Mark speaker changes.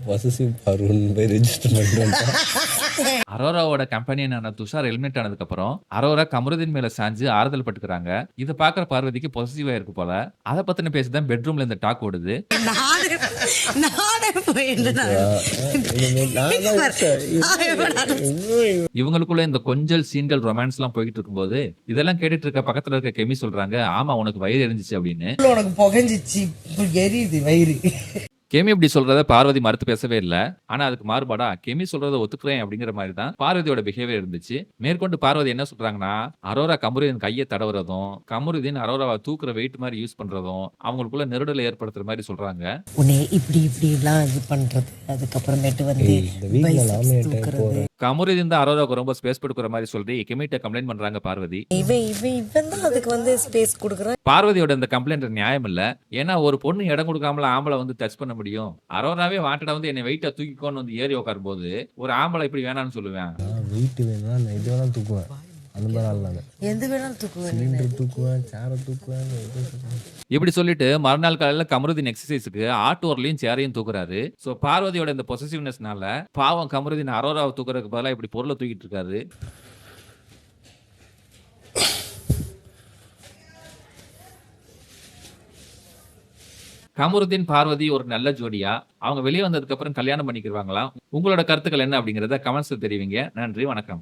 Speaker 1: Possessive பருவன்னு போய் register பண்ணிட்டு
Speaker 2: அரோராவோட கம்பெனியனான Tushar eliminate ஆனதுக்கு அப்புறம் அரோரா கமருதீன் மேல சாஞ்சு ஆறுதல் பட்டுக்கிறாங்க. இத பாக்குற பார்வதிக்கு பொசசிவா இருக்கு போல. அத பத்தின பேசிதான் பெட்ரூம்ல இந்த டாக் ஓடுது. இவங்களுக்குள்ள இந்த கொஞ்சல் சீன்கள் ரொமான்ஸ் எல்லாம் போயிட்டு இருக்கும்போது இதெல்லாம் கேட்டுட்டு இருக்க பக்கத்துல இருக்க கெமி சொல்றாங்க, ஆமா உனக்கு வயிறு எரிஞ்சிச்சு அப்படின்னு.
Speaker 3: உனக்கு புகஞ்சிச்சு எரியுது வயிறு.
Speaker 2: கெமி இப்படி சொல்றத பார்வதி மறுத்து பேசவே இல்ல. ஆனா அதுக்கு மாறுபாடா கெமி சொல்றத ஒத்துக்கிறேன் அப்படிங்கிற மாதிரி தான் பார்வதியோட பிஹேவியர் இருந்துச்சு. மேற்கொண்டு பார்வதி என்ன சொல்றாங்கன்னா, அரோரா கமருதீன் கையை தடவுறதும், கமருதீன் அரோராவை தூக்குற வெயிட் மாதிரி யூஸ் பண்றதும் அவங்களுக்குள்ள நெருடலை ஏற்படுத்துற மாதிரி சொல்றாங்க.
Speaker 3: உன்னை இப்படி எல்லாம் இது பண்றது, அதுக்கப்புறமேட்டு வந்து
Speaker 2: கமருதீன் தான் அரோராவுக்கு ரொம்ப ஸ்பேஸ் கொடுக்குற மாதிரி சொல்லி கெமிட்ட கம்ப்ளைண்ட் பண்றாங்க பார்வதி.
Speaker 3: இவன் தான் அதுக்கு வந்து ஸ்பேஸ் கொடுக்குறான்.
Speaker 2: பார்வதியோட இந்த கம்ப்ளைண்ட் நியாயம் இல்ல. ஏன்னா ஒரு பொண்ணு இடம் கொடுக்காமல ஆம்பளை வந்து டச் பண்ண முடியும். அரோராவே வாண்டடா வந்து என்னை வெயிட்டா தூக்கிக்கோன்னு வந்து ஏறி உட்காரும் போது ஒரு ஆம்பளை இப்படி வேணாம்னு சொல்லுவேன்.
Speaker 1: வெயிட் வேணும்னா நான் இது வேணாலும் தூக்குவேன். அந்த மாதிரி ஆள்
Speaker 3: எந்த வேணாலும் தூக்குவேன்,
Speaker 1: சிலிண்டர் தூக்குவேன், சேரை தூக்குவேன்.
Speaker 2: இப்படி சொல்லிட்டு மறுநாள் காலையில கமருதீன் எக்ஸசைஸுக்கு ஆட்டோர்லயும் சேரையும் தூக்குறாரு. சோ பார்வதியோட இந்த பொசசிவ்னஸ்னால பாவம் கமருதீன் அரோராவை தூக்குறதுக்கு பதிலா இப்படி பொருளை தூக்கிட்டு இருக்காரு. கமருதீன் பார்வதி ஒரு நல்ல ஜோடியா? அவங்க வெளியே வந்ததுக்கு அப்புறம் கல்யாணம் பண்ணிக்கிடுவாங்களா? உங்களோட கருத்துக்கள் என்ன அப்படிங்கறத கமெண்ட்ஸ்ல தெரிவிங்க. நன்றி, வணக்கம்.